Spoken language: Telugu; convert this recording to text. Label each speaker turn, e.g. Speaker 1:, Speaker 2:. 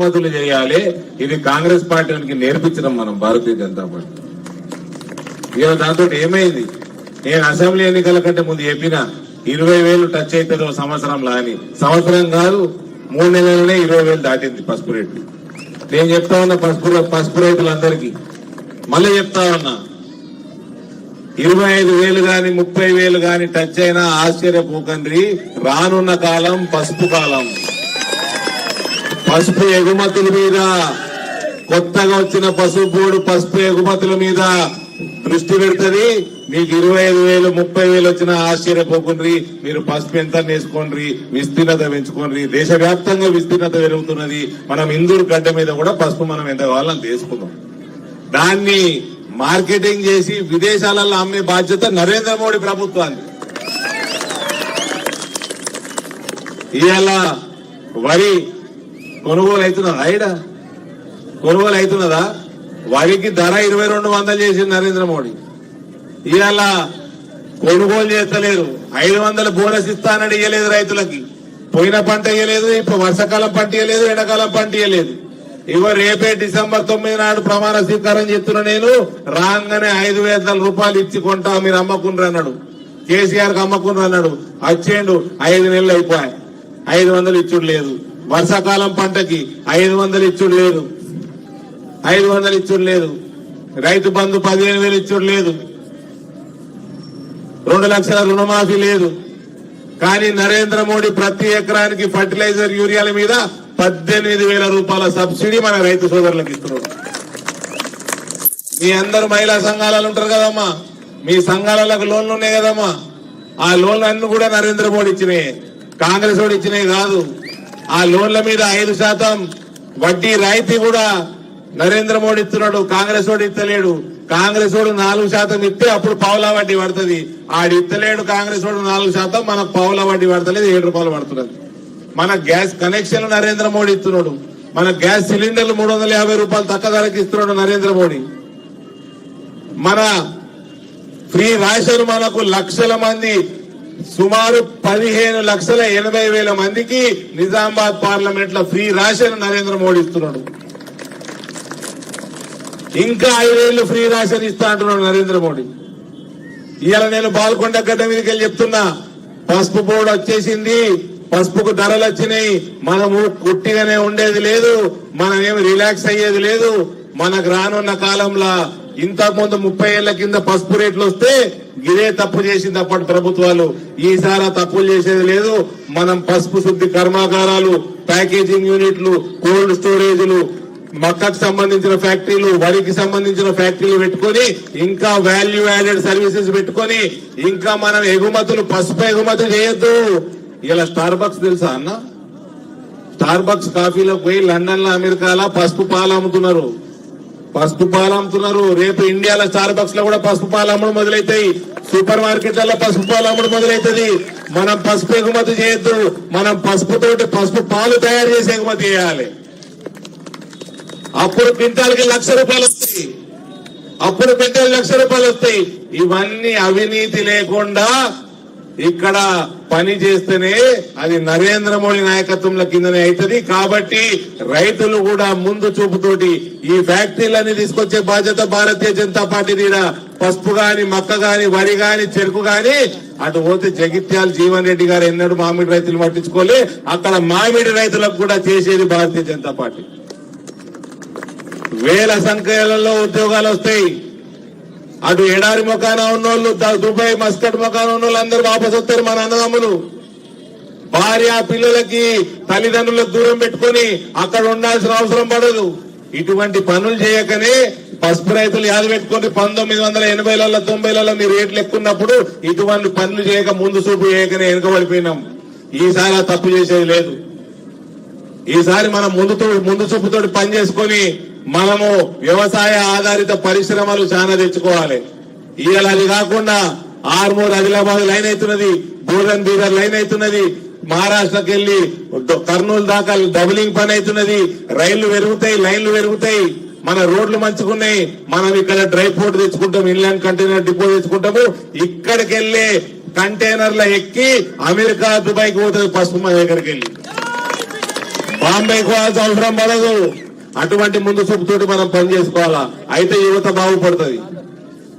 Speaker 1: మతులు చేయాలి. ఇది కాంగ్రెస్ పార్టీకి నేర్పించడం మనం భారతీయ జనతా పార్టీ. ఇక దాంతో ఏమైంది, నేను అసెంబ్లీ ఎన్నికల కంటే ముందు చెప్పిన 20,000 టచ్ అవుతుందో సంవత్సరంలో అని. సంవత్సరం కాదు 3 నెలలనే 20,000 దాటింది పసుపు రేట్లు. నేను చెప్తా ఉన్నా పసుపు రైతులందరికీ మళ్ళీ చెప్తా ఉన్నా, 25,000 గాని 30,000 గాని టచ్ అయినా ఆశ్చర్యపోకండి. రానున్న కాలం పసుపు కాలం. పసుపు ఎగుమతుల మీద, కొత్తగా వచ్చిన పసుపు ఎగుమతుల మీద దృష్టి పెడుతుంది. మీకు 25,000 30,000 వచ్చినా ఆశ్చర్యపోకుండ్రి. మీరు పసుపు ఎంత వేసుకోండి, విస్తీర్ణత పెంచుకోండి. దేశవ్యాప్తంగా విస్తీర్ణత పెరుగుతున్నది. మనం ఇందూరు గడ్డ మీద కూడా పసుపు మనం ఎంత కావాలని తీసుకుందాం. దాన్ని మార్కెటింగ్ చేసి విదేశాలలో అమ్మే బాధ్యత నరేంద్ర మోడీ ప్రభుత్వాన్ని. ఇవాళ వరి కొనుగోలు అవుతున్నదా? కొనుగోలు అవుతున్నదా? వరికి ధర 2,200 చేసింది నరేంద్ర మోడీ. ఇవాళ కొనుగోలు చేస్తలేరు. 500 బోనస్ ఇస్తానని ఇయ్యలేదు రైతులకి. పోయిన పంట ఇయ్యలేదు, ఇప్పుడు వర్షాకాలం పంట ఇయ్యలేదు, ఎండాకాలం పంట ఇయ్యలేదు. ఇగో రేపే December 9 నాడు ప్రమాణ స్వీకారం చేస్తున్నా. నేను రాగానే 5,000 రూపాయలు ఇచ్చి కొంటా, మీరు అమ్మకుండ్రు అన్నాడు. కేసీఆర్ కి అమ్మకుండ్రు అన్నాడు. వచ్చేండు 5 నెలలు అయిపోయాయి, 500 ఇచ్చుడు లేదు. వర్షాకాలం పంటకి 500 ఇచ్చుడు లేదు, 500 ఇచ్చుడు లేదు. రైతు బంధు 15,000 ఇచ్చుడు లేదు, 2 లక్షల రుణమాఫీ లేదు. కానీ నరేంద్ర మోడీ ప్రతి ఎకరానికి ఫర్టిలైజర్ యూరియాల మీద 18,000 రూపాయల సబ్సిడీ మన రైతు సోదరులకు ఇస్తున్నారు. మీ అందరు మహిళా సంఘాలలో ఉంటారు కదమ్మా, మీ సంఘాలకు లోన్లు ఉన్నాయి కదమ్మా. ఆ లోన్లు అన్ని కూడా నరేంద్ర మోడీ ఇచ్చినాయి, కాంగ్రెస్ వాడు ఇచ్చినాయి కాదు. ఆ లోన్ల మీద 5% వడ్డీ రాయితీ కూడా నరేంద్ర మోడీ ఇస్తున్నాడు, కాంగ్రెస్ వాడు ఇస్తలేడు. కాంగ్రెస్ వాడు 4% ఇస్తే అప్పుడు పావులా వడ్డీ పడుతుంది. ఆడు ఇస్తలేడు కాంగ్రెస్ వాడు 4%, మనకు పావులా వడ్డీ పడతలేదు, 7 రూపాయలు పడుతున్నది. మన గ్యాస్ కనెక్షన్ నరేంద్ర మోడీ ఇస్తున్నాడు. మన గ్యాస్ సిలిండర్లు 350 రూపాయలు తక్కువ ధరకి ఇస్తున్నాడు నరేంద్ర మోడీ. మన ఫ్రీ రేషన్ మనకు లక్షల మంది, సుమారు 15,80,000 మందికి నిజామాబాద్ పార్లమెంట్ లో ఫ్రీ రేషన్ నరేంద్ర మోడీ ఇస్తున్నాడు. ఇంకా 5 ఏళ్లు ఫ్రీ రేషన్ ఇస్తా అంటున్నాడు నరేంద్ర మోడీ. ఇవాళ నేను బాల్కొండ గడ్డ మీదకి వెళ్ళి చెప్తున్నా, పసుపు బోర్డు వచ్చేసింది, పసుపుకు ధరలు వచ్చినాయి. మనము కుట్టిగానే ఉండేది లేదు, మనమేమి రిలాక్స్ అయ్యేది లేదు. మనకు రానున్న కాలంలో ఇంతకుముందు 30 ఏళ్ల కింద పసుపు రేట్లు వస్తే గిదే తప్పు చేసింది అప్పటి ప్రభుత్వాలు. ఈసారి తప్పులు చేసేది లేదు. మనం పసుపు శుద్ధి కర్మాగారాలు, ప్యాకేజింగ్ యూనిట్లు, కోల్డ్ స్టోరేజ్లు, మక్కకు సంబంధించిన ఫ్యాక్టరీలు, వరికి సంబంధించిన ఫ్యాక్టరీలు పెట్టుకొని, ఇంకా వాల్యూ యాడెడ్ సర్వీసెస్ పెట్టుకొని, ఇంకా మనం ఎగుమతులు, పసుపు ఎగుమతులు చేయొద్దు. ఇలా స్టార్ బక్స్ తెలుసా అన్న? స్టార్ బక్స్ కాఫీలోకి పోయి లండన్ లో, అమెరికాలో పసుపు పాలు అమ్ముతున్నారు, పసుపు పాలు అమ్ముతున్నారు. రేపు ఇండియాలో స్టార్ బక్స్ లో కూడా పసుపు పాలు అమ్మడం మొదలైతాయి, సూపర్ మార్కెట్లలో పసుపు పాలు అమ్మడం మొదలైతుంది. మనం పసుపు ఎగుమతి చేయొద్దు, మనం పసుపుతోటి పసుపు పాలు తయారు చేసి ఎగుమతి చేయాలి. అప్పుడు క్వింటాల్కి 1,00,000 రూపాయలు వస్తాయి, అప్పుడు క్వింటాల్ 1,00,000 రూపాయలు వస్తాయి. ఇవన్నీ అవినీతి లేకుండా ఇక్కడ పని చేస్తేనే అది నరేంద్ర మోడీ నాయకత్వంలో కిందనే అవుతుంది. కాబట్టి రైతులు కూడా ముందు చూపుతోటి ఈ ఫ్యాక్టరీలన్నీ తీసుకొచ్చే బాధ్యత భారతీయ జనతా పార్టీ తీర. పసుపు గాని, మక్క గాని, వరి గాని, చెరుకు గాని, అటు పోతే జగిత్యాల జీవన్ రెడ్డి గారు ఎన్నడూ మామిడి రైతులు పట్టించుకోలే. అక్కడ మామిడి రైతులకు కూడా చేసేది భారతీయ జనతా పార్టీ. వేల సంఖ్యలలో ఉద్యోగాలు వస్తాయి. అటు ఎడారి మొకాన ఉన్నోళ్ళు, దుబాయ్ మస్కట్ మొకాన ఉన్నోళ్ళు అందరూ వాపసు వస్తారు. మన అన్నదమ్ములు భార్య పిల్లలకి తల్లిదండ్రులకు దూరం పెట్టుకుని అక్కడ ఉండాల్సిన అవసరం పడదు. ఇటువంటి పనులు చేయకనే పసుపు రైతులు యాది పెట్టుకుని 1980లలో 90లలో మీరు రేట్లు ఎక్కున్నప్పుడు ఇటువంటి పనులు చేయక, ముందు చూపు చేయకనే వెనుకబడిపోయినాం. ఈసారి తప్పు చేసేది లేదు. ఈసారి మనం ముందు చూపుతోటి పని చేసుకుని మనము వ్యవసాయ ఆధారిత పరిశ్రమలు చాలా తెచ్చుకోవాలి. ఇవాళ అది కాకుండా ఆర్మూర్ ఆదిలాబాద్ లైన్ అవుతున్నది, బోధన్ బీదర్ లైన్ అవుతున్నది, మహారాష్ట్రకి వెళ్లి కర్నూలు దాకా డబులింగ్ పని అవుతున్నది. రైళ్లు పెరుగుతాయి, లైన్లు పెరుగుతాయి, మన రోడ్లు మంచుకున్నాయి. మనం ఇక్కడ డ్రై పోర్ట్ తెచ్చుకుంటాం, ఇన్లాండ్ కంటైనర్ డిపో తెచ్చుకుంటాము. ఇక్కడికి వెళ్లే కంటైనర్ల ఎక్కి అమెరికా, దుబాయ్కి పోతుంది పసుపు మన దగ్గరికి వెళ్ళి. బాంబే పోవాల్సిన అవసరం పడదు. అటువంటి ముందు చూపుతోటి మనం పని చేసుకోవాలా, అయితే యువత బాగుపడుతుంది.